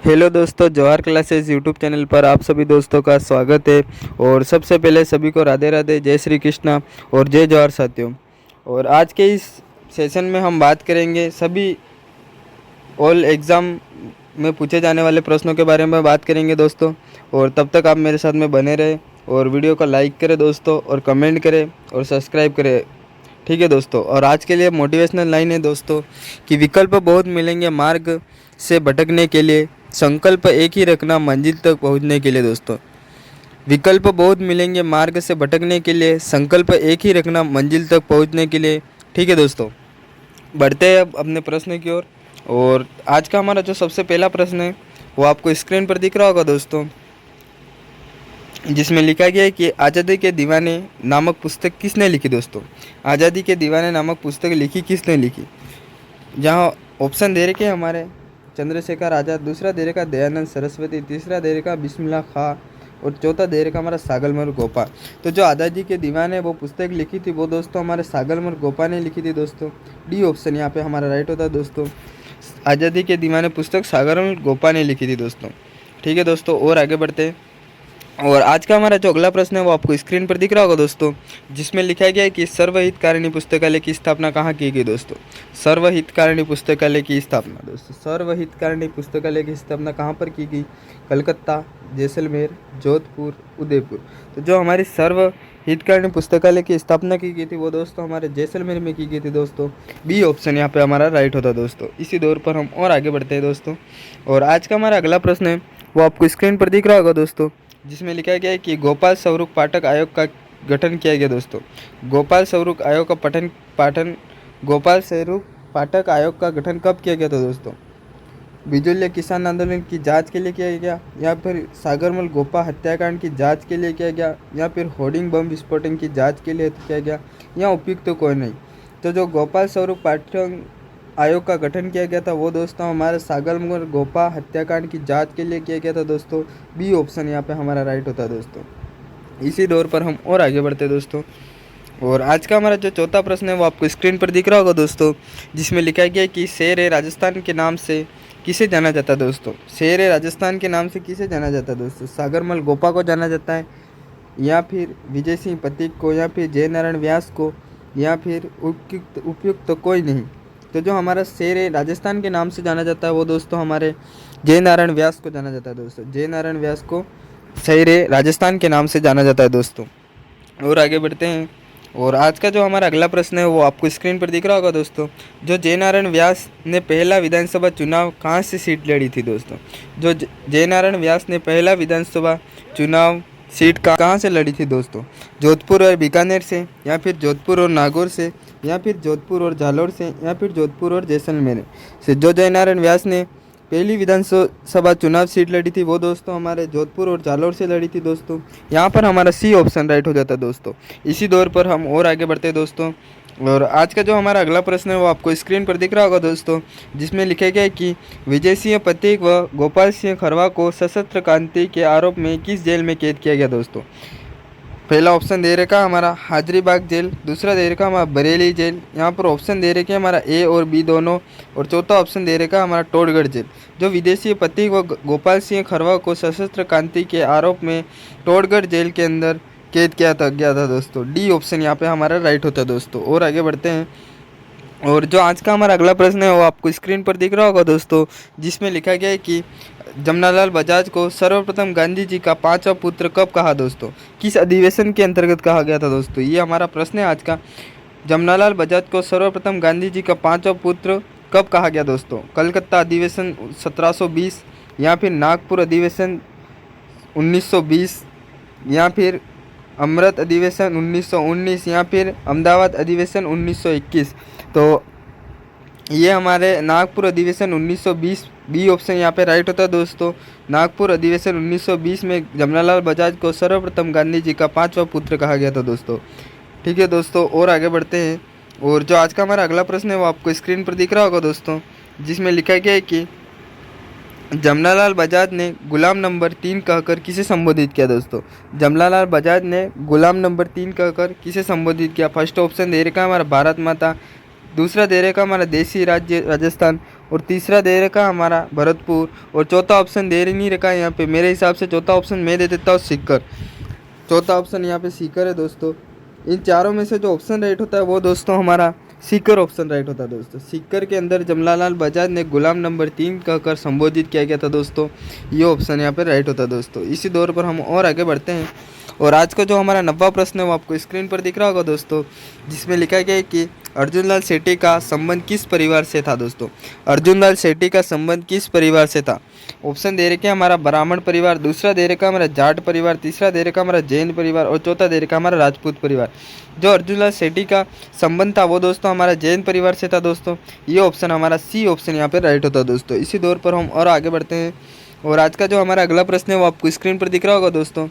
Hello दोस्तों, Jawahar classes YouTube channel पर आप सभी दोस्तों का स्वागत है। और सबसे पहले सभी को राधे राधे, जय श्री कृष्णा और जय जवाहर साथियों। और आज के इस सेशन में हम बात करेंगे सभी ऑल एग्ज़ाम में पूछे जाने वाले प्रश्नों के बारे में बात करेंगे दोस्तों। और तब तक आप मेरे साथ में बने रहें और वीडियो को लाइक करें दोस्तों, और कमेंट करें और सब्सक्राइब करें। ठीक है दोस्तों। और आज के लिए मोटिवेशनल लाइन है दोस्तों कि विकल्प बहुत मिलेंगे मार्ग से भटकने के लिए, संकल्प एक ही रखना मंजिल तक पहुंचने के लिए। दोस्तों, विकल्प बहुत मिलेंगे मार्ग से भटकने के लिए, संकल्प एक ही रखना मंजिल तक पहुंचने के लिए। ठीक है दोस्तों, बढ़ते हैं अब अपने प्रश्न की ओर। और आज का हमारा जो सबसे पहला प्रश्न है वो आपको स्क्रीन पर दिख रहा होगा दोस्तों, जिसमें लिखा गया है कि आज़ादी के दीवाने नामक पुस्तक किसने लिखी। दोस्तों, आज़ादी के दीवाने नामक पुस्तक लिखी किसने लिखी। जहाँ ऑप्शन दे रखे हमारे चंद्रशेखर आज़ाद, दूसरा दे रखा दयानंद सरस्वती, तीसरा दे रखा बिस्मिल्लाह खां और चौथा दे रखा हमारा सागरमल गोपा। तो जो आज़ादी के दीवाने वो पुस्तक लिखी थी वो दोस्तों हमारे सागरमल गोपा ने लिखी थी दोस्तों। डी ऑप्शन यहाँ पे हमारा राइट होता है दोस्तों। आज़ादी के दीवाने पुस्तक सागरमल गोपा ने लिखी थी दोस्तों। ठीक है दोस्तों, और आगे बढ़ते हैं। और आज का हमारा जो अगला प्रश्न है वो आपको स्क्रीन पर दिख रहा होगा दोस्तों, जिसमें लिखा गया है कि सर्वहितकारिणी पुस्तकालय की स्थापना कहाँ की गई। दोस्तों, सर्वहितकारिणी पुस्तकालय की स्थापना, दोस्तों सर्वहितकारिणी पुस्तकालय की स्थापना कहाँ पर की गई। कलकत्ता, जैसलमेर, जोधपुर, उदयपुर। तो जो हमारी सर्वहितकारिणी पुस्तकालय की स्थापना की गई थी वो दोस्तों हमारे जैसलमेर में की गई थी दोस्तों। बी ऑप्शन यहाँ पे हमारा राइट होता दोस्तों। इसी दौर पर हम और आगे बढ़ते हैं दोस्तों। और आज का हमारा अगला प्रश्न है वो आपको स्क्रीन पर दिख रहा होगा दोस्तों, जिसमें लिखा गया है कि गोपाल स्वरूप पाठक आयोग का गठन किया गया। दोस्तों, गोपाल स्वरूप आयोग का गोपाल स्वरूप पाठक आयोग का गठन कब किया गया था। दोस्तों, बिजोलिया किसान आंदोलन की जांच के लिए किया गया, या फिर सागरमल गोपा हत्याकांड की जांच के लिए किया गया, या फिर होर्डिंग बम विस्फोटन की जांच के लिए किया गया, या उपयुक्त तो कोई नहीं। तो जो गोपाल स्वरूप पाठक आयोग का गठन किया गया था वो दोस्तों हमारे सागरमल गोपा हत्याकांड की जांच के लिए किया गया था दोस्तों। बी ऑप्शन यहाँ पे हमारा राइट होता है दोस्तों। इसी दौर पर हम और आगे बढ़ते हैं दोस्तों। और आज का हमारा जो चौथा प्रश्न है वो आपको स्क्रीन पर दिख रहा होगा दोस्तों, जिसमें लिखा गया है कि शेर ए राजस्थान के नाम से किसे जाना जाता है। दोस्तों, शेर ए राजस्थान के नाम से किसे जाना जाता है। दोस्तों, सागरमल गोपा को जाना जाता है, या फिर विजय सिंह पथिक को, या फिर जय नारायण व्यास को, या फिर उपयुक्त तो कोई नहीं। तो जो हमारा शेर है राजस्थान के नाम से जाना जाता है वो दोस्तों हमारे जय नारायण व्यास को जाना जाता है दोस्तों। जय नारायण व्यास को शेर है राजस्थान के नाम से जाना जाता है दोस्तों। और आगे बढ़ते हैं। और आज का जो हमारा अगला प्रश्न है वो आपको स्क्रीन पर दिख रहा होगा दोस्तों, जो जय नारायण व्यास ने पहला विधानसभा चुनाव कहाँ से सीट लड़ी थी। दोस्तों, जो जय नारायण व्यास ने पहला विधानसभा चुनाव सीट कहाँ से लड़ी थी। दोस्तों, जोधपुर और बीकानेर से, या फिर जोधपुर और नागौर से, या फिर जोधपुर और जालौर से, या फिर जोधपुर और जैसलमेर से। जो जय नारायण व्यास ने पहली विधानसभा चुनाव सीट लड़ी थी वो दोस्तों हमारे जोधपुर और जालौर से लड़ी थी दोस्तों। यहाँ पर हमारा सी ऑप्शन राइट हो जाता है दोस्तों। इसी दौर पर हम और आगे बढ़ते हैं दोस्तों। और आज का जो हमारा अगला प्रश्न है वो आपको स्क्रीन पर दिख रहा होगा दोस्तों, जिसमें लिखा गया है कि विजय सिंह पथिक व गोपाल सिंह खरवा को सशस्त्र क्रांति के आरोप में किस जेल में कैद किया गया। दोस्तों, पहला ऑप्शन दे रखा हमारा हाजरीबाग जेल, दूसरा दे रखा हमारा बरेली जेल, यहाँ पर ऑप्शन दे रखे हमारा ए और बी दोनों, और चौथा ऑप्शन दे रखा हमारा टोडगढ़ जेल। जो विदेशी पथिक व गोपाल सिंह खरवा को सशस्त्र क्रांति के आरोप में टोडगढ़ जेल के अंदर कैद किया गया था दोस्तों। डी ऑप्शन यहाँ पे हमारा राइट होता है दोस्तों। और आगे बढ़ते हैं। और जो आज का हमारा अगला प्रश्न है वो आपको स्क्रीन पर दिख रहा होगा दोस्तों, जिसमें लिखा गया है कि जमनालाल बजाज को सर्वप्रथम गांधी जी का पांचवा पुत्र कब कहा। दोस्तों, किस अधिवेशन के अंतर्गत कहा गया था। दोस्तों, ये हमारा प्रश्न है आज का। जमनालाल बजाज को सर्वप्रथम गांधी जी का पांचवा पुत्र कब कहा गया। दोस्तों, कलकत्ता अधिवेशन 1720, या फिर नागपुर अधिवेशन 1920, या फिर अमृत अधिवेशन 1919, या फिर अहमदाबाद अधिवेशन 1921। तो ये हमारे नागपुर अधिवेशन 1920 बी ऑप्शन यहाँ पे राइट होता है दोस्तों। नागपुर अधिवेशन 1920 में जमनालाल बजाज को सर्वप्रथम गांधी जी का पांचवा पुत्र कहा गया था दोस्तों। ठीक है दोस्तों, और आगे बढ़ते हैं। और जो आज का हमारा अगला प्रश्न है वो आपको स्क्रीन पर दिख रहा होगा दोस्तों, जिसमें लिखा गया है कि जमनालाल बजाज ने गुलाम नंबर 3 कहकर किसे संबोधित किया। दोस्तों, जमनालाल बजाज ने गुलाम नंबर 3 कहकर किसे संबोधित किया। फर्स्ट ऑप्शन दे रखा है हमारा भारत माता, दूसरा दे रखा हमारा देसी राज्य राजस्थान, और तीसरा दे रखा हमारा भरतपुर, और चौथा ऑप्शन दे नहीं रखा है यहाँ पे। मेरे हिसाब से चौथा ऑप्शन मैं दे देता हूँ सीकर। चौथा ऑप्शन यहाँ पे सीकर है दोस्तों। इन चारों में से जो ऑप्शन राइट होता है वो दोस्तों हमारा सीकर ऑप्शन राइट होता है दोस्तों। सीकर के अंदर जमनालाल बजाज ने गुलाम नंबर 3 कहकर संबोधित किया गया था दोस्तों। ये ऑप्शन यहाँ पे राइट होता है दोस्तों। इसी दौर पर हम और आगे बढ़ते हैं, और आज का जो हमारा 90वां प्रश्न है वो आपको स्क्रीन पर दिख रहा होगा दोस्तों, जिसमें लिखा गया है कि अर्जुन लाल सेठी का संबंध किस परिवार से था दोस्तों। अर्जुन लाल सेठी का संबंध किस परिवार से था। ऑप्शन दे रखे हमारा ब्राह्मण परिवार, दूसरा दे रखा हमारा जाट परिवार, तीसरा दे रखा हमारा जैन परिवार, और चौथा दे रखा हमारा राजपूत परिवार। जो अर्जुन लाल सेठी का संबंध था वो दोस्तों हमारा जैन परिवार से था दोस्तों। ये ऑप्शन हमारा सी ऑप्शन यहाँ पे राइट होता है दोस्तों। इसी दौर पर हम और आगे बढ़ते हैं, और आज का जो हमारा अगला प्रश्न है वो आपको स्क्रीन पर दिख रहा होगा दोस्तों।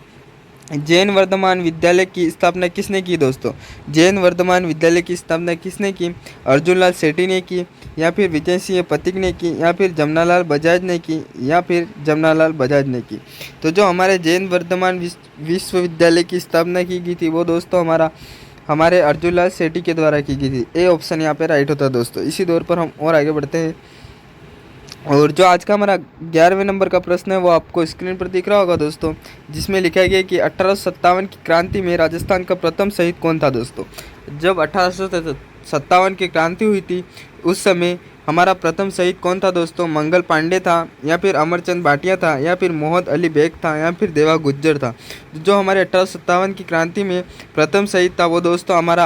जैन वर्धमान विद्यालय की स्थापना किसने की दोस्तों। जैन वर्धमान विद्यालय की स्थापना किसने की। अर्जुन लाल सेठी ने की, या फिर विजय सिंह पथिक ने की, या फिर जमनालाल बजाज ने की, या फिर जमनालाल बजाज ने की। तो जो हमारे जैन वर्धमान विश्वविद्यालय की स्थापना की गई थी वो दोस्तों हमारे अर्जुन लाल सेठी के द्वारा की गई थी। ए ऑप्शन यहाँ पे राइट होता है दोस्तों। इसी दौर पर हम और आगे बढ़ते हैं, और जो आज का हमारा 11वें नंबर का प्रश्न है वो आपको स्क्रीन पर दिख रहा होगा दोस्तों, जिसमें लिखा गया कि 1857 की क्रांति में राजस्थान का प्रथम शहीद कौन था दोस्तों। जब 1857 की क्रांति हुई थी उस समय हमारा प्रथम शहीद कौन था दोस्तों। मंगल पांडे था, या फिर अमरचंद भाटिया था, या फिर मोहम्मद अली बेग था, या फिर देवा गुज्जर था। जो हमारे 1857 की क्रांति में प्रथम शहीद था वो दोस्तों हमारा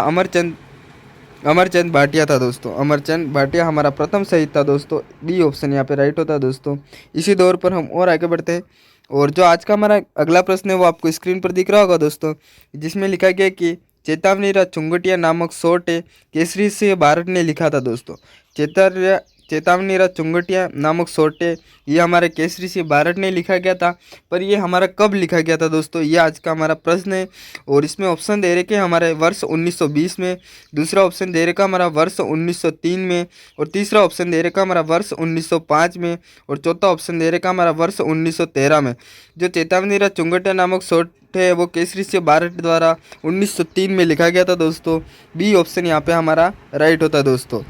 अमरचंद भाटिया था दोस्तों। अमरचंद भाटिया हमारा प्रथम शहीद था दोस्तों। बी ऑप्शन यहाँ पे राइट होता है दोस्तों। इसी दौर पर हम और आगे बढ़ते हैं, और जो आज का हमारा अगला प्रश्न है वो आपको स्क्रीन पर दिख रहा होगा दोस्तों, जिसमें लिखा गया कि चेतावनी चुंगटिया नामक शॉर्ट केसरी सिंह बारट ने लिखा था दोस्तों। चेतावनी चुंगटिया नामक शॉर्ट ये हमारे केसरी सिंह बारट ने लिखा गया था, पर ये हमारा कब लिखा गया था दोस्तों, ये आज का हमारा प्रश्न है। और इसमें ऑप्शन दे रखे हमारे वर्ष 1920 में, दूसरा ऑप्शन दे रखा हमारा वर्ष 1903 में, और तीसरा ऑप्शन दे रखा हमारा वर्ष 1905 में, और चौथा ऑप्शन दे रखा हमारा वर्ष 1913 में। जो चेतावनी चुंगटिया नामक शॉर्ट है वो केसरी सिंह बारट द्वारा 1903 में लिखा गया था दोस्तों। बी ऑप्शन यहाँ पे हमारा राइट होता है दोस्तों।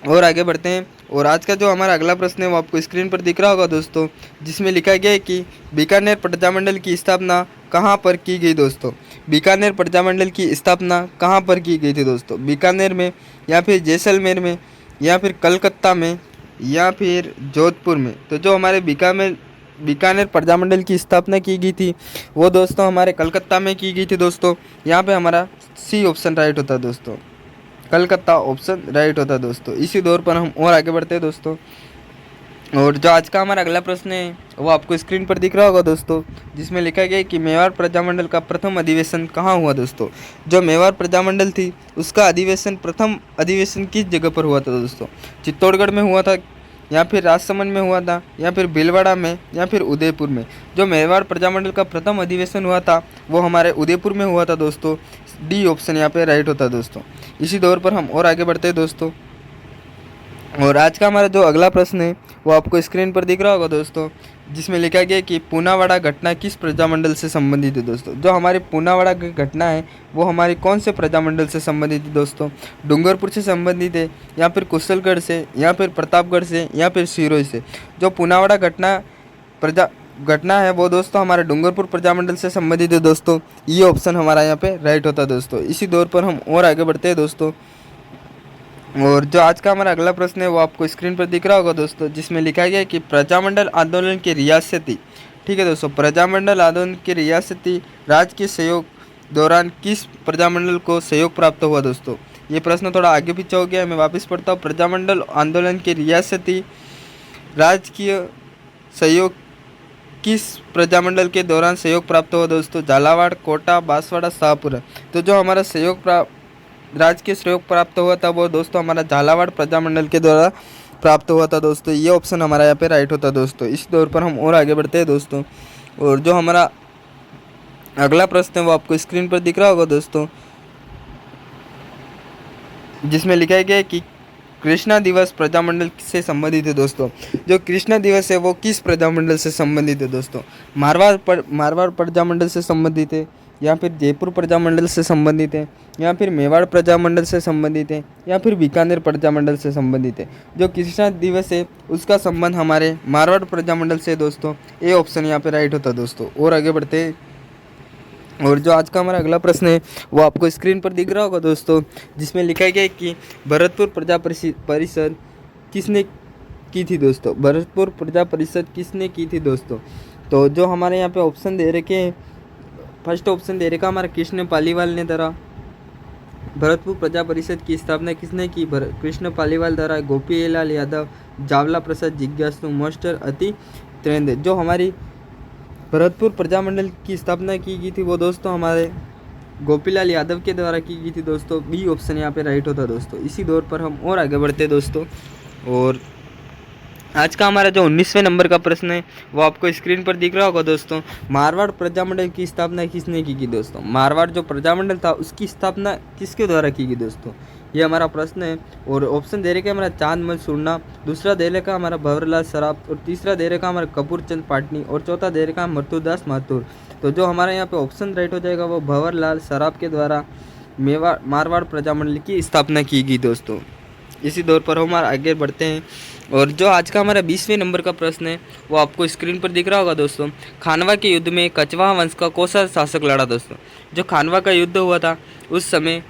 और आगे बढ़ते हैं, और आज का जो हमारा अगला प्रश्न है वो आपको स्क्रीन पर दिख रहा होगा दोस्तों, जिसमें लिखा गया है कि बीकानेर प्रजामंडल की स्थापना कहाँ पर की गई दोस्तों। बीकानेर प्रजामंडल की स्थापना कहाँ पर की गई थी दोस्तों। बीकानेर में, या फिर जैसलमेर में, या फिर कलकत्ता में, या फिर जोधपुर में। तो जो हमारे बीकानेर प्रजामंडल की स्थापना की गई थी वो दोस्तों हमारे कलकत्ता में की गई थी दोस्तों। यहाँ पे हमारा सी ऑप्शन राइट होता है दोस्तों। कलकत्ता ऑप्शन राइट होता है दोस्तों। इसी दौर पर हम और आगे बढ़ते हैं दोस्तों, और जो आज का हमारा अगला प्रश्न है वो आपको स्क्रीन पर दिख रहा होगा दोस्तों, जिसमें लिखा गया है कि मेवाड़ प्रजामंडल का प्रथम अधिवेशन कहाँ हुआ दोस्तों। जो मेवाड़ प्रजामंडल थी उसका प्रथम अधिवेशन किस जगह पर हुआ था दोस्तों। चित्तौड़गढ़ में हुआ था, या फिर राजसमंद में हुआ था, या फिर भीलवाड़ा में, या फिर उदयपुर में। जो मेवाड़ प्रजामंडल का प्रथम अधिवेशन हुआ था वो हमारे उदयपुर में हुआ था दोस्तों। डी ऑप्शन यहाँ पे राइट होता है दोस्तों। इसी दौर पर हम और आगे बढ़ते हैं दोस्तों, और आज का हमारा जो अगला प्रश्न है वो आपको स्क्रीन पर दिख रहा होगा दोस्तों, जिसमें लिखा गया कि पूनावाड़ा घटना किस प्रजामंडल से संबंधित है दोस्तों। जो हमारी पूनावाड़ा की घटना है वो हमारी कौन से प्रजामंडल से संबंधित है दोस्तों। डूंगरपुर से संबंधित है, या फिर कुशलगढ़ से, या फिर प्रतापगढ़ से, या फिर सिरोही से। जो पूनावाड़ा घटना है वो दोस्तों हमारे डूंगरपुर प्रजामंडल से संबंधित है दोस्तों। ये ऑप्शन हमारा यहाँ पे राइट होता है दोस्तों। इसी दौर पर हम और आगे बढ़ते हैं दोस्तों, और जो आज का हमारा अगला प्रश्न है वो आपको स्क्रीन पर दिख रहा होगा दोस्तों, जिसमें लिखा गया है कि प्रजामंडल आंदोलन की रियासती, ठीक है दोस्तों, प्रजामंडल आंदोलन के रियासती राज के सहयोग दौरान किस प्रजामंडल को सहयोग प्राप्त हुआ दोस्तों। ये प्रश्न थोड़ा आगे पीछे हो गया, मैं वापस पढ़ता हूँ। प्रजामंडल आंदोलन के रियासती राजकीय सहयोग किस प्रजामंडल के दौरान सहयोग प्राप्त हुआ दोस्तों। झालावाड़, कोटा, बांसवाड़ा, शाहपुरा। तो जो हमारा राजकीय सहयोग प्राप्त हुआ था वो दोस्तों हमारा झालावाड़ प्रजामंडल के द्वारा प्राप्त हुआ था दोस्तों। ये ऑप्शन हमारा यहाँ पे राइट होता है दोस्तों। इस दौर पर हम और आगे बढ़ते हैं दोस्तों, और जो हमारा अगला प्रश्न है वो आपको स्क्रीन पर दिख रहा होगा दोस्तों, जिसमें लिखा गया है कि कृष्णा दिवस प्रजामंडल से संबंधित है दोस्तों। जो कृष्णा दिवस है वो किस प्रजामंडल से संबंधित है दोस्तों। मारवाड़ प्रजामंडल से संबंधित है, या फिर जयपुर प्रजामंडल से संबंधित है, या फिर मेवाड़ प्रजामंडल से संबंधित है, या फिर बीकानेर प्रजामंडल से संबंधित है। जो कृष्णा दिवस है उसका संबंध हमारे मारवाड़ प्रजामंडल से है दोस्तों। ये ऑप्शन यहाँ पे राइट होता है दोस्तों। और आगे बढ़ते हैं, और जो आज का हमारा अगला प्रश्न है वो आपको स्क्रीन पर दिख रहा होगा दोस्तों, जिसमें लिखा गया है कि भरतपुर प्रजा परिषद किसने की थी दोस्तों। भरतपुर प्रजा परिषद किसने की थी दोस्तों। तो जो हमारे यहाँ पे ऑप्शन दे रखे हैं, फर्स्ट ऑप्शन दे रखा हमारा कृष्ण पालीवाल ने द्वारा। भरतपुर प्रजा परिषद की स्थापना किसने की। कृष्ण पालीवाल द्वारा, गोपीलाल यादव, जावला प्रसाद जिज्ञासु, मास्टर अति त्रेंद्र। जो हमारी भरतपुर प्रजामंडल की स्थापना की गई थी वो दोस्तों हमारे गोपीलाल यादव के द्वारा की गई थी दोस्तों। बी ऑप्शन यहाँ पे राइट होता दोस्तों। इसी दौर पर हम और आगे बढ़ते दोस्तों, और आज का हमारा जो 19वें नंबर का प्रश्न है वो आपको स्क्रीन पर दिख रहा होगा दोस्तों। मारवाड़ प्रजामंडल की स्थापना किसने की दोस्तों। मारवाड़ जो प्रजामंडल था उसकी स्थापना किसके द्वारा की गई दोस्तों, ये हमारा प्रश्न है। और ऑप्शन दे रखे हमारा चांदमल सुरना, दूसरा दे रखा हमारा भंवरलाल सराफ, और तीसरा दे रखा हमारा कपूरचंद पाटनी, और चौथा दे रखा मृत्युदास माथुर। तो जो हमारे यहाँ पे ऑप्शन राइट हो जाएगा वो भंवरलाल सराफ के द्वारा मारवाड़ प्रजामंडल की स्थापना की गई दोस्तों। इसी दौर पर हम आगे बढ़ते हैं, और जो आज का हमारा 20वें नंबर का प्रश्न है वो आपको स्क्रीन पर दिख रहा होगा दोस्तों। खानवा के युद्ध में कछवाहा वंश का कौन सा शासक लड़ा दोस्तों। जो खानवा का युद्ध हुआ था उस समय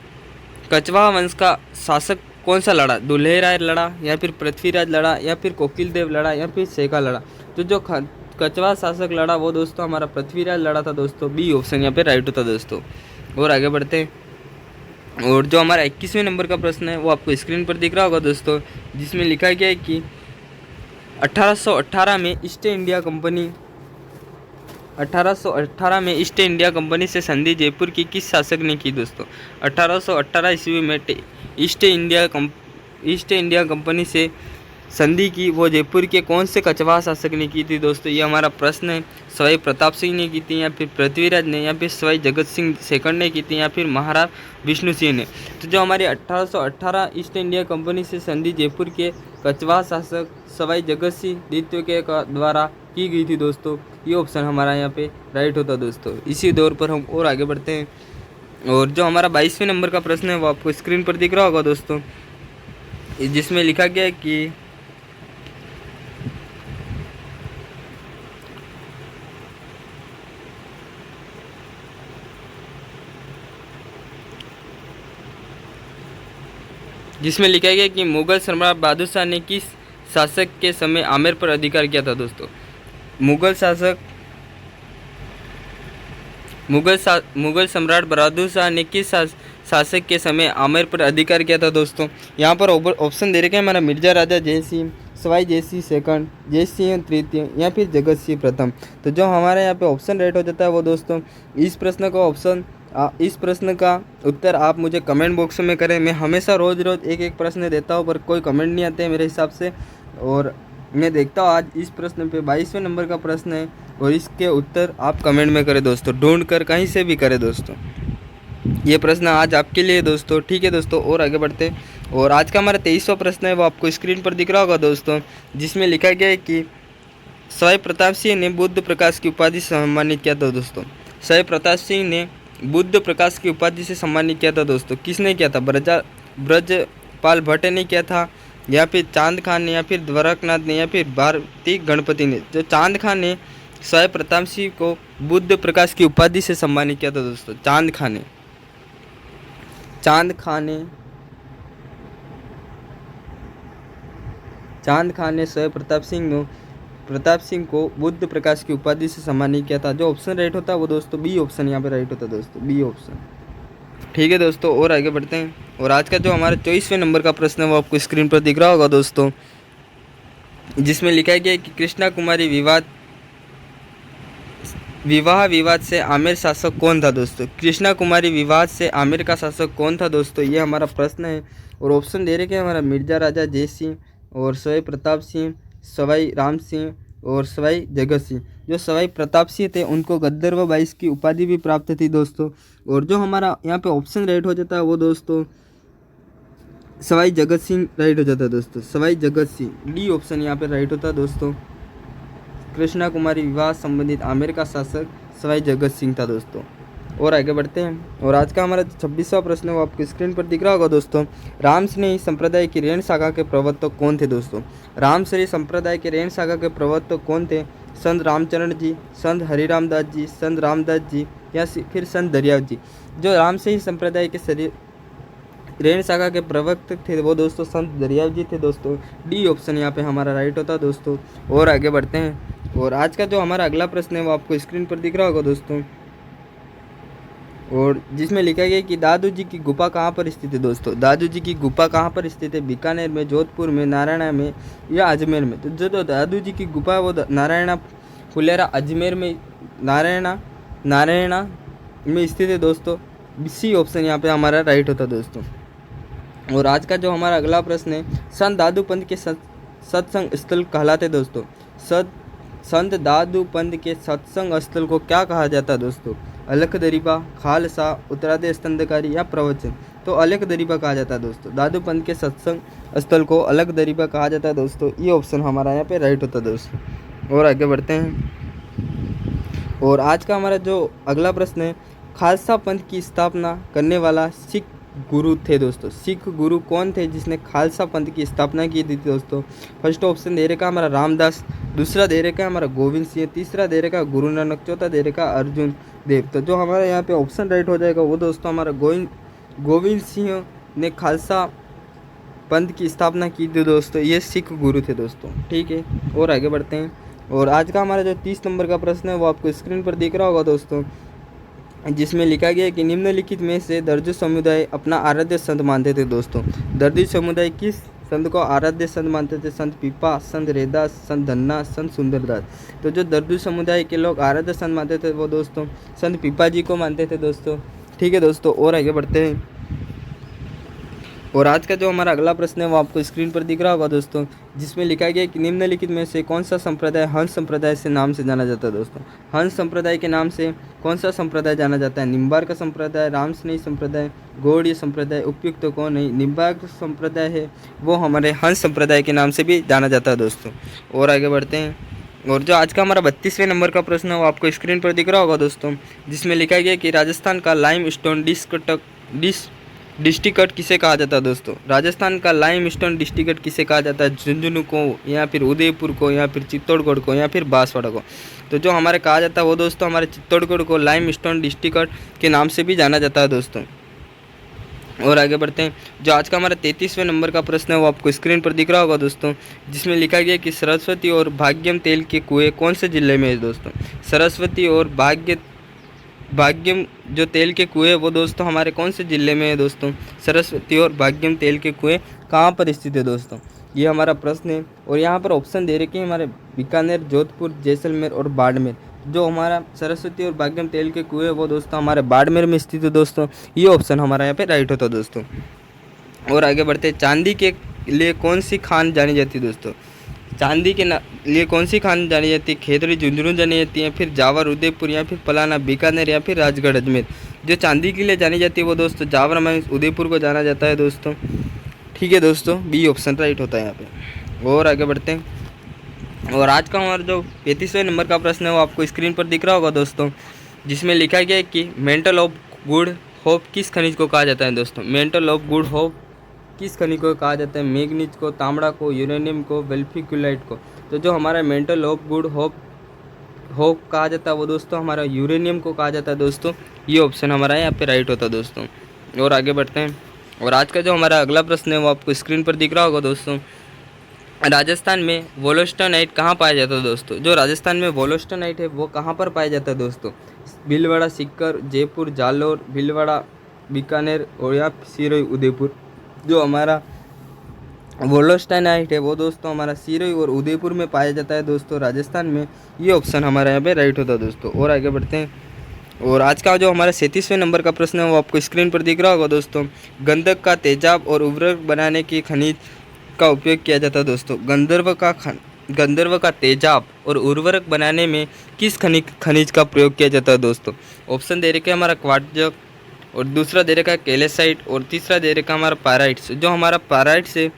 कछवाहा वंश का शासक कौन सा लड़ा। दुल्हेराय लड़ा, या फिर पृथ्वीराज लड़ा, या फिर कोकिल देव लड़ा, या फिर शेखा लड़ा। तो जो कछवाहा शासक लड़ा वो दोस्तों हमारा पृथ्वीराज लड़ा था दोस्तों। बी ऑप्शन यहाँ पे राइट होता दोस्तों। और आगे बढ़ते हैं, और जो हमारा 21वें नंबर का प्रश्न है वो आपको स्क्रीन पर दिख रहा होगा दोस्तों, जिसमें लिखा गया है कि 1818 में ईस्ट इंडिया कंपनी से संधि जयपुर की किस शासक ने की दोस्तों। 1818 ईस्वी में ईस्ट इंडिया कंपनी से संधि की वो जयपुर के कौन से कछवाहा शासक ने की थी दोस्तों, ये हमारा प्रश्न है। सवाई प्रताप सिंह ने की थी, या फिर पृथ्वीराज ने, या फिर सवाई जगत सिंह सेकंड ने की थी, या फिर महाराज विष्णु सिंह ने। तो जो हमारी 1818 ईस्ट इंडिया कंपनी से संधि जयपुर के कछवाहा शासक सवाई जगत सिंह द्वितीय के द्वारा की गई थी दोस्तों। ये ऑप्शन हमारा यहाँ पे राइट होता दोस्तों। इसी दौर पर हम और आगे बढ़ते हैं, और जो हमारा 22वें नंबर का प्रश्न है वो आपको स्क्रीन पर दिख रहा होगा दोस्तों, जिसमें लिखा गया है कि मुगल सम्राट बहादुर शाह ने किस शासक के समय आमेर पर अधिकार किया था दोस्तों। मुगल सम्राट बहादुर शाह ने किस शासक के समय आमेर पर अधिकार किया था दोस्तों। यहाँ पर ऑप्शन दे रखे हैं हमारा मिर्जा राजा जय सिंह, सवाई जय सिंह सेकंड, जय सिंह तृतीय, या फिर जगत सिंह प्रथम। तो जो हमारे यहाँ पे ऑप्शन राइट हो जाता है वो दोस्तों इस प्रश्न का उत्तर आप मुझे कमेंट बॉक्स में करें। मैं हमेशा रोज़ एक प्रश्न देता हूँ पर कोई कमेंट नहीं आते हैं मेरे हिसाब से, और मैं देखता हूँ आज इस प्रश्न पे 22वें नंबर का प्रश्न है, और इसके उत्तर आप कमेंट में करें दोस्तों, ढूंढ कर कहीं से भी करें दोस्तों। ये प्रश्न आज आपके लिए दोस्तों, ठीक है दोस्तों। और आगे बढ़ते, और आज का हमारा 23वां प्रश्न है वो आपको स्क्रीन पर दिख रहा होगा दोस्तों, जिसमें लिखा गया है कि सवाई प्रताप सिंह ने बुद्ध प्रकाश की उपाधि से सम्मानित किया था दोस्तों। सवाई प्रताप सिंह ने बुद्ध प्रकाश की उपाधि से सम्मानित किया था दोस्तों। किसने किया था। ब्रजपाल भट्ट ने किया था, या फिर चांद खान ने, या फिर द्वारकनाथ ने, या फिर भारती गणपति ने। जो चांद खान ने सवाई प्रताप सिंह को बुद्ध प्रकाश की उपाधि से सम्मानित किया था दोस्तों। चांद खान ने सवाई प्रताप सिंह को बुद्ध प्रकाश की उपाधि से सम्मानित किया था। जो ऑप्शन राइट होता है वो दोस्तों बी ऑप्शन यहाँ पे राइट होता है दोस्तों, बी ऑप्शन, ठीक है दोस्तों। और आगे बढ़ते हैं, और आज का जो हमारा 24वें नंबर का प्रश्न है वो आपको स्क्रीन पर दिख रहा होगा दोस्तों, जिसमें लिखा गया है कि कृष्णा कुमारी विवाह विवाद से आमेर शासक कौन था दोस्तों। कृष्णा कुमारी विवाद से आमेर का शासक कौन था दोस्तों, ये हमारा प्रश्न है। और ऑप्शन दे रखे हैं हमारा मिर्जा राजा जय सिंह, और सवाई प्रताप सिंह, सवाई राम सिंह, और सवाई जगत सिंह। जो सवाई प्रताप सिंह थे उनको गद्दर्व 22 की उपाधि भी प्राप्त थी दोस्तों। और जो हमारा यहाँ पे ऑप्शन राइट हो जाता है वो दोस्तों सवाई जगत सिंह राइट हो जाता है दोस्तों। सवाई जगत सिंह, डी ऑप्शन यहाँ पे राइट होता है दोस्तों। कृष्णा कुमारी विवाह संबंधित आमेर का शासक सवाई जगत सिंह था दोस्तों। और आगे बढ़ते हैं। और आज का हमारा 26वां प्रश्न है वो आपको स्क्रीन पर दिख रहा होगा दोस्तों। रामसनेही संप्रदाय की रेण शाखा के प्रवर्तक कौन थे दोस्तों? रामसनेही संप्रदाय के रेण शाखा के प्रवर्तक कौन थे? संत रामचरण जी, संत हरिराम दास जी, संत रामदास जी या फिर संत दरियाव जी। जो रामसनेही संप्रदाय के रेण शाखा के प्रवर्तक थे वो दोस्तों संत दरियाव जी थे दोस्तों। डी ऑप्शन यहाँ पे हमारा राइट होता दोस्तों। और आगे बढ़ते हैं। और आज का जो हमारा अगला प्रश्न है वो आपको स्क्रीन पर दिख रहा होगा दोस्तों, और जिसमें लिखा गया कि दादू जी की गुफा कहाँ पर स्थित है दोस्तों? दादू जी की गुफा कहाँ पर स्थित है? बीकानेर में, जोधपुर में, नारायणा में या अजमेर में? तो जो दादू जी की गुफा है वो नारायणा, फुलेरा, अजमेर में, नारायणा में स्थित है दोस्तों। सी ऑप्शन यहाँ पे हमारा राइट होता दोस्तों। और आज का जो हमारा अगला प्रश्न है, संत दादू पंथ के सत्संग स्थल कहलाते दोस्तों। संत दादू पंथ के सत्संग स्थल को क्या कहा जाता है दोस्तों? अलख दरीबा, खालसा, उत्तरादय स्तंभकारी या प्रवचन? तो अलख दरीबा कहा जाता है दोस्तों। दादू पंथ के सत्संग स्थल को अलख दरीबा कहा जाता है दोस्तों। ये ऑप्शन हमारा यहाँ पे राइट होता है दोस्तों। और आगे बढ़ते हैं। और आज का हमारा जो अगला प्रश्न है, खालसा पंथ की स्थापना करने वाला सिख गुरु थे दोस्तों। सिख गुरु कौन थे जिसने खालसा पंथ की स्थापना की थी दोस्तों? फर्स्ट ऑप्शन दे रखा हमारा रामदास, दूसरा दे रखा हमारा गोविंद सिंह, तीसरा दे रखा गुरु नानक, चौथा दे रखा अर्जुन देव। तो जो हमारा यहाँ पे ऑप्शन राइट हो जाएगा वो दोस्तों हमारा गोविंद सिंह ने खालसा पंथ की स्थापना की थी दोस्तों। ये सिख गुरु थे दोस्तों। ठीक है, और आगे बढ़ते हैं। और आज का हमारा जो 30 नंबर का प्रश्न है वो आपको स्क्रीन पर दिख रहा होगा दोस्तों, जिसमें लिखा गया है कि निम्नलिखित में से दर्जी समुदाय अपना आराध्य संत मानते थे दोस्तों। दर्जी समुदाय किस संत को आराध्य संत मानते थे? संत पीपा, संत रेदास, संत धन्ना, संत सुंदरदास। तो जो दर्जी समुदाय के लोग आराध्य संत मानते थे वो दोस्तों संत पीपा जी को मानते थे दोस्तों। ठीक है दोस्तों, और आगे बढ़ते हैं। और आज का जो हमारा अगला प्रश्न है वो आपको स्क्रीन पर दिख रहा होगा दोस्तों, जिसमें लिखा गया है कि निम्नलिखित में से कौन सा संप्रदाय हंस संप्रदाय से नाम से जाना जाता है दोस्तों? हंस संप्रदाय के नाम से कौन सा संप्रदाय जाना जाता है? निम्बार्क संप्रदाय, रामसनेही संप्रदाय, गौड़ीय संप्रदाय? उपयुक्त तो कौन नहीं? निम्बार्क संप्रदाय है वो हमारे हंस संप्रदाय के नाम से भी जाना जाता है दोस्तों। और आगे बढ़ते हैं। और जो आज का हमारा 32वें नंबर का प्रश्न है वो आपको स्क्रीन पर दिख रहा होगा दोस्तों, जिसमें लिखा गया कि राजस्थान का लाइम स्टोन डिस्ट्रिक्ट किसे कहा जाता है दोस्तों? राजस्थान का लाइम स्टोन डिस्ट्रिक्ट किसे कहा जाता है? झुंझुनू को या फिर उदयपुर को या फिर चित्तौड़गढ़ को या फिर बांसवाड़ा को? तो जो हमारे कहा जाता है वो दोस्तों हमारे चित्तौड़गढ़ को लाइम स्टोन डिस्ट्रिक्ट के नाम से भी जाना जाता है दोस्तों। और आगे बढ़ते हैं। जो आज का हमारा 33वें नंबर का प्रश्न है वो आपको स्क्रीन पर दिख रहा होगा दोस्तों, जिसमें लिखा गया कि सरस्वती और भाग्यम तेल के कुएँ कौन से जिले में है दोस्तों? सरस्वती और भाग्यम जो तेल के कुएँ वो दोस्तों हमारे कौन से ज़िले में है दोस्तों? सरस्वती और भाग्यम तेल के कुएँ कहाँ पर स्थित है दोस्तों? ये हमारा प्रश्न है। और यहाँ पर ऑप्शन दे रखे हैं हमारे बीकानेर, जोधपुर, जैसलमेर और बाड़मेर। जो हमारा सरस्वती और भाग्यम तेल के कुएँ वो दोस्तों हमारे बाड़मेर में स्थित है दोस्तों। ये ऑप्शन हमारा यहाँ पे राइट होता है दोस्तों। और आगे बढ़ते हैं। चांदी के लिए कौन सी खान जानी जाती है दोस्तों? चांदी के लिए कौन सी खान जानी जाती है? खेतड़ी, झुंझुनू जानी जाती है, फिर जावर, उदयपुर या फिर पलाना, बीकानेर या फिर राजगढ़, अजमेर? जो चांदी के लिए जानी जाती है वो दोस्तों जावर में उदयपुर को जाना जाता है दोस्तों। ठीक है दोस्तों, बी ऑप्शन राइट होता है यहाँ पे। और आगे बढ़ते हैं। और आज का हमारा जो 35वें नंबर का प्रश्न है वो आपको स्क्रीन पर दिख रहा होगा दोस्तों, जिसमें लिखा गया है कि मेंटल ऑफ गुड होप किस खनिज को कहा जाता है दोस्तों? मेंटल ऑफ गुड होप किस खनिज को कहा जाता है? मैग्नीज को, तांबड़ा को, यूरेनियम को, वेल्फिकुलाइट को? तो जो हमारा मेंटल ऑफ गुड होप कहा जाता है वो दोस्तों हमारा यूरेनियम को कहा जाता है दोस्तों। ये ऑप्शन हमारा यहाँ पे राइट होता है दोस्तों। और आगे बढ़ते हैं। और आज का जो हमारा अगला प्रश्न है वो आपको स्क्रीन पर दिख रहा होगा दोस्तों, राजस्थान में वोलोस्टोनाइट कहाँ पाया जाता है दोस्तों? जो राजस्थान में वोलोस्टोनाइट है वो कहाँ पर पाया जाता है दोस्तों? भीलवाड़ा, सीकर, जयपुर, जालोर, भीलवाड़ा, बीकानेर और या सिरोही, उदयपुर? जो हमारा वोलोस्टोनाइट है वो दोस्तों हमारा सिरोही और उदयपुर में पाया जाता है दोस्तों, राजस्थान में। ये ऑप्शन हमारा यहाँ पे राइट होता है दोस्तों। और आगे बढ़ते हैं। और आज का जो हमारा 37वें नंबर का प्रश्न है वो आपको स्क्रीन पर दिख रहा होगा दोस्तों, गंधक का तेजाब और उर्वरक बनाने की खनिज का उपयोग किया जाता है दोस्तों। गंधर्व का तेजाब और उर्वरक बनाने में किस खनिज का प्रयोग किया जाता है दोस्तों? ऑप्शन दे रखे हमारा क्वार्ट्ज, और दूसरा दे रखा है कैलेसाइट, और तीसरा दे रखा हमारा पाराइट्स। जो हमारा पाराइट्स है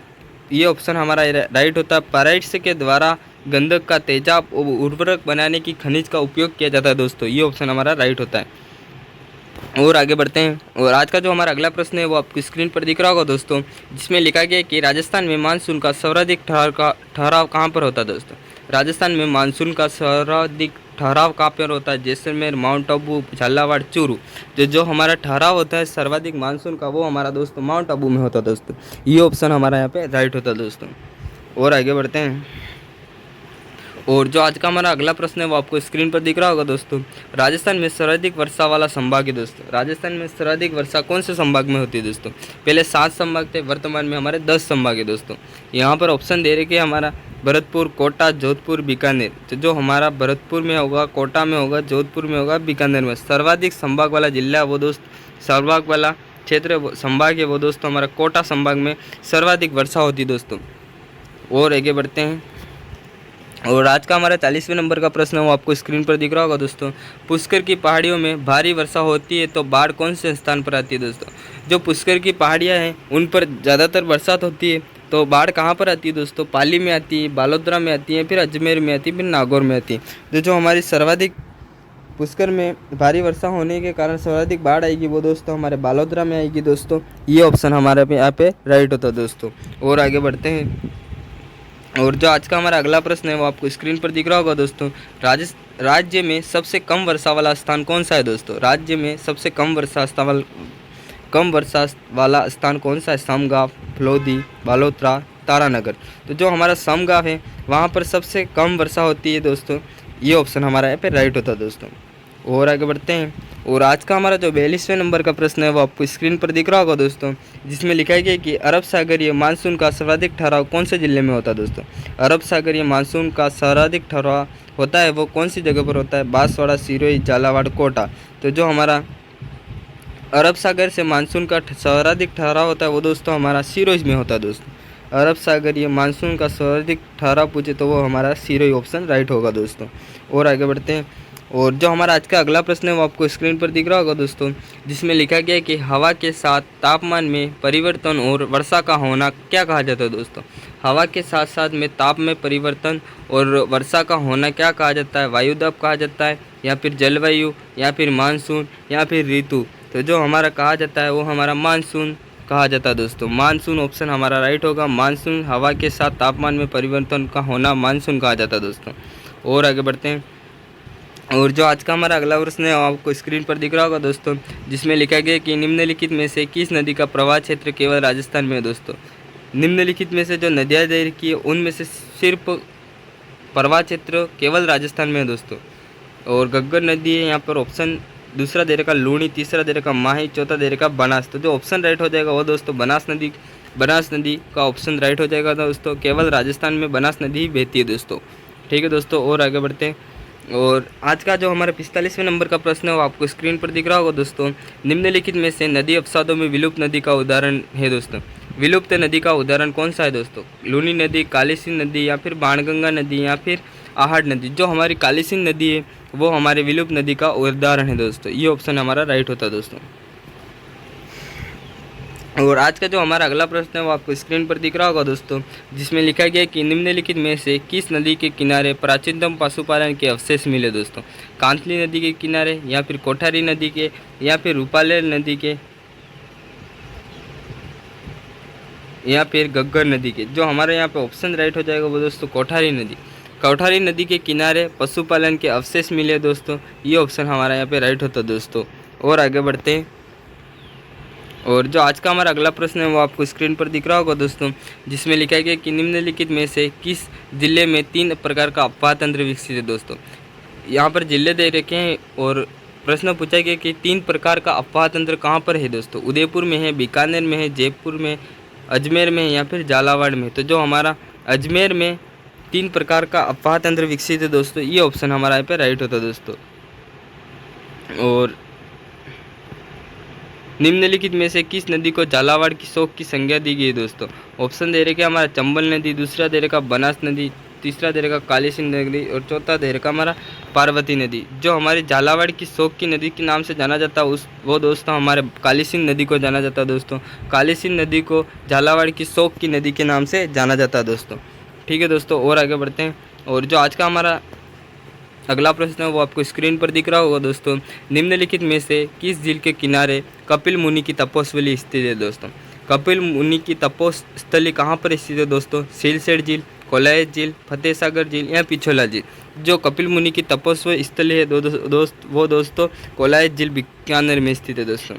ये ऑप्शन हमारा राइट होता है। पाराइट्स के द्वारा गंधक का तेजाब और उर्वरक बनाने की खनिज का उपयोग किया जाता है दोस्तों। ये ऑप्शन हमारा राइट होता है। और आगे बढ़ते हैं। और आज का जो हमारा अगला प्रश्न है वो आपकी स्क्रीन पर दिख रहा होगा दोस्तों, जिसमें लिखा गया है कि राजस्थान में मानसून का सर्वाधिक ठहराव कहाँ पर होता है दोस्तों। राजस्थान में मानसून का सर्वाधिक ठहराव कहाँ पर होता है। जैसलमेर, माउंट आबू, झालावाड़, चूरू। जो हमारा ठहराव होता है सर्वाधिक मानसून का, वो हमारा दोस्तों माउंट आबू में होता है दोस्तों। ये ऑप्शन हमारा यहाँ पे राइट होता है दोस्तों। और आगे बढ़ते हैं। और जो आज का हमारा अगला प्रश्न है वो आपको स्क्रीन पर दिख रहा होगा दोस्तों। राजस्थान में सर्वाधिक वर्षा वाला संभाग है दोस्तों। राजस्थान में सर्वाधिक वर्षा कौन से संभाग में होती है दोस्तों। पहले 7 संभाग थे, वर्तमान में हमारे 10 संभाग है दोस्तों। यहाँ पर ऑप्शन दे रहे कि हमारा भरतपुर, कोटा, जोधपुर, बीकानेर। तो जो हमारा भरतपुर में होगा, कोटा में होगा, जोधपुर में होगा, बीकानेर में सर्वाधिक संभाग वाला जिला है वो दोस्त, संभाग वाला क्षेत्र संभाग है वो दोस्तों हमारा कोटा संभाग में सर्वाधिक वर्षा होती है दोस्तों। और आगे बढ़ते हैं। और आज का हमारा 40वें नंबर का प्रश्न वो आपको स्क्रीन पर दिख रहा होगा दोस्तों। पुष्कर की पहाड़ियों में भारी वर्षा होती है तो बाढ़ कौन से स्थान पर आती है दोस्तों। जो पुष्कर की पहाड़ियाँ हैं उन पर ज़्यादातर बरसात होती है, तो बाढ़ कहाँ पर आती है दोस्तों। पाली में आती है, बालोतरा में आती है, फिर अजमेर में आती है, फिर नागौर में आती है। जो हमारी सर्वाधिक पुष्कर में भारी वर्षा होने के कारण सर्वाधिक बाढ़ आएगी वो दोस्तों हमारे बालोतरा में आएगी दोस्तों। ये ऑप्शन हमारे यहाँ पे राइट होता है दोस्तों। और आगे बढ़ते हैं। और जो आज का हमारा अगला प्रश्न है वो आपको स्क्रीन पर दिख रहा होगा दोस्तों। राज्य में सबसे कम वर्षा वाला स्थान कौन सा है दोस्तों। राज्य में सबसे कम वर्षा वाला स्थान कौन सा है। समगांव, फलोदी, बालोतरा, तारानगर। तो जो हमारा समगांव है वहाँ पर सबसे कम वर्षा होती है दोस्तों। ये ऑप्शन हमारा यहाँ पे राइट होता है दोस्तों। और आगे बढ़ते हैं। और आज का हमारा जो 42वें नंबर का प्रश्न है वो आपको स्क्रीन पर दिख रहा होगा दोस्तों, जिसमें लिखा गया कि अरब सागरीय मानसून का सर्वाधिक ठहराव कौन से जिले में होता है दोस्तों। अरब सागरीय मानसून का सर्वाधिक ठहराव होता है वो कौन सी जगह पर होता है। बांसवाड़ा, सिरोही, झालावाड़, कोटा। तो जो हमारा अरब सागर से मानसून का सर्वाधिक ठहराव होता है वो दोस्तों हमारा सिरोही में होता है दोस्तों। अरब सागरीय मानसून का सर्वाधिक ठहराव पूछे तो वो हमारा सिरोही ऑप्शन राइट होगा दोस्तों। और आगे बढ़ते हैं। और जो हमारा आज का अगला प्रश्न है वो आपको स्क्रीन पर दिख रहा होगा दोस्तों, जिसमें लिखा गया है कि हवा के साथ तापमान में परिवर्तन और वर्षा का होना क्या कहा जाता है दोस्तों। हवा के साथ साथ में ताप में परिवर्तन और वर्षा का होना क्या कहा जाता है। वायुदाब कहा जाता है, या फिर जलवायु, या फिर मानसून, या फिर ऋतु। तो जो हमारा कहा जाता है वो हमारा मानसून कहा जाता है दोस्तों। मानसून ऑप्शन हमारा राइट होगा। मानसून, हवा के साथ तापमान में परिवर्तन का होना मानसून कहा जाता है दोस्तों। और आगे बढ़ते हैं। और जो आज का हमारा अगला प्रश्न है आपको स्क्रीन पर दिख रहा होगा दोस्तों, जिसमें लिखा गया कि निम्नलिखित में से किस नदी का प्रवाह क्षेत्र केवल राजस्थान में है दोस्तों। निम्नलिखित में से जो नदियाँ दे रखी है उनमें से सिर्फ प्रवाह क्षेत्र केवल राजस्थान में है दोस्तों। और घग्गर नदी है यहाँ पर ऑप्शन दूसरा दे रखा लूणी, तीसरा दे रखा माही, चौथा दे रखा बनास। तो जो ऑप्शन राइट हो जाएगा वो दोस्तों बनास नदी का ऑप्शन राइट हो जाएगा दोस्तों। केवल राजस्थान में बनास नदी ही बहती है दोस्तों। ठीक है दोस्तों। और आगे बढ़ते हैं। और आज का जो हमारा 45वें नंबर का प्रश्न है वो आपको स्क्रीन पर दिख रहा होगा दोस्तों। निम्नलिखित में से नदी अपसादों में विलुप्त नदी का उदाहरण है दोस्तों। विलुप्त नदी का उदाहरण कौन सा है दोस्तों। लूनी नदी, काली सिंध नदी, या फिर बाणगंगा नदी, या फिर आहट नदी। जो हमारी काली सिंध नदी है वो हमारे विलुप्त नदी का उदाहरण है दोस्तों। ये ऑप्शन हमारा राइट होता है दोस्तों। और आज का जो हमारा अगला प्रश्न है वो आपको स्क्रीन पर दिख रहा होगा दोस्तों, जिसमें लिखा गया है कि निम्नलिखित में से किस नदी के किनारे प्राचीनतम पशुपालन के अवशेष मिले दोस्तों। कांतली नदी के किनारे, या फिर कोठारी नदी के, या फिर रूपालेर नदी के, या फिर घग्गर नदी के। जो हमारे यहाँ पे ऑप्शन राइट हो जाएगा वो दोस्तों कोठारी नदी के किनारे पशुपालन के अवशेष मिले दोस्तों। ये ऑप्शन हमारा यहाँ पे राइट होता है दोस्तों। और आगे बढ़ते हैं। और जो आज का हमारा अगला प्रश्न है वो आपको स्क्रीन पर दिख रहा होगा दोस्तों, जिसमें लिखा गया कि निम्नलिखित में से किस जिले में 3 प्रकार का अफवाह तंत्र विकसित है दोस्तों। यहाँ पर जिले दे रखे हैं और प्रश्न पूछा गया कि 3 प्रकार का अफवाह तंत्र कहाँ पर है दोस्तों। उदयपुर में है, बीकानेर में है, जयपुर में, अजमेर में, या फिर झालावाड़ में। तो जो हमारा अजमेर में 3 प्रकार का अफवाह तंत्र विकसित है दोस्तों। ये ऑप्शन हमारा यहाँ पे राइट होता है दोस्तों। और निम्नलिखित में से किस नदी को झालावाड़ की शोक की संज्ञा दी गई है दोस्तों। ऑप्शन दे रखे हमारा चंबल नदी, दूसरा दे रखा बनास नदी, तीसरा दे रखा काली सिंध नदी, और चौथा दे रखा हमारा पार्वती नदी। जो हमारी झालावाड़ की शोक की नदी के नाम से जाना जाता है वो दोस्तों हमारे काली सिंध नदी को जाना जाता है दोस्तों। काली सिंध नदी को झालावाड़ की शोक की नदी के नाम से जाना जाता है दोस्तों। ठीक है दोस्तों। और आगे बढ़ते हैं। और जो आज का हमारा अगला प्रश्न है वो आपको स्क्रीन पर दिख रहा होगा दोस्तों। निम्नलिखित में से किस झील के किनारे कपिल मुनि की तपोस्थली स्थित है दोस्तों? कपिल मुनि की तपोस्थली कहाँ पर स्थित है दोस्तों? सिलसेट झील, कोलायत झील, फतेह सागर झील या पिछोला झील? जो कपिल मुनि की तपोस्व स्थली है वो दोस्तों कोलायत झील बीकानेर में स्थित है दोस्तों।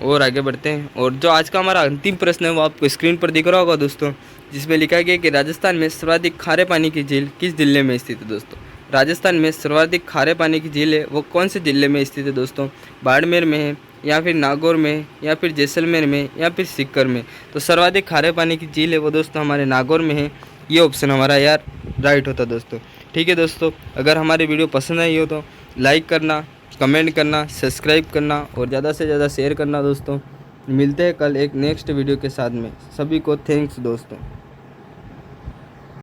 और आगे बढ़ते हैं, और जो आज का हमारा अंतिम प्रश्न है वो आपको स्क्रीन पर दिख रहा होगा दोस्तों, जिसमें लिखा गया कि राजस्थान में सर्वाधिक खारे पानी की झील किस जिले में स्थित है दोस्तों? राजस्थान में सर्वाधिक खारे पानी की झील है वो कौन से जिले में स्थित है दोस्तों? बाड़मेर में है, या फिर नागौर में, या फिर जैसलमेर में, या फिर सीकर में? तो सर्वाधिक खारे पानी की झील है वो दोस्तों हमारे नागौर में है। ये ऑप्शन हमारा यार राइट होता दोस्तों। ठीक है दोस्तों, अगर हमारी वीडियो पसंद आई हो तो लाइक करना, कमेंट करना, सब्सक्राइब करना और ज़्यादा से ज़्यादा शेयर करना दोस्तों। मिलते हैं कल एक नेक्स्ट वीडियो के साथ में। सभी को थैंक्स दोस्तों।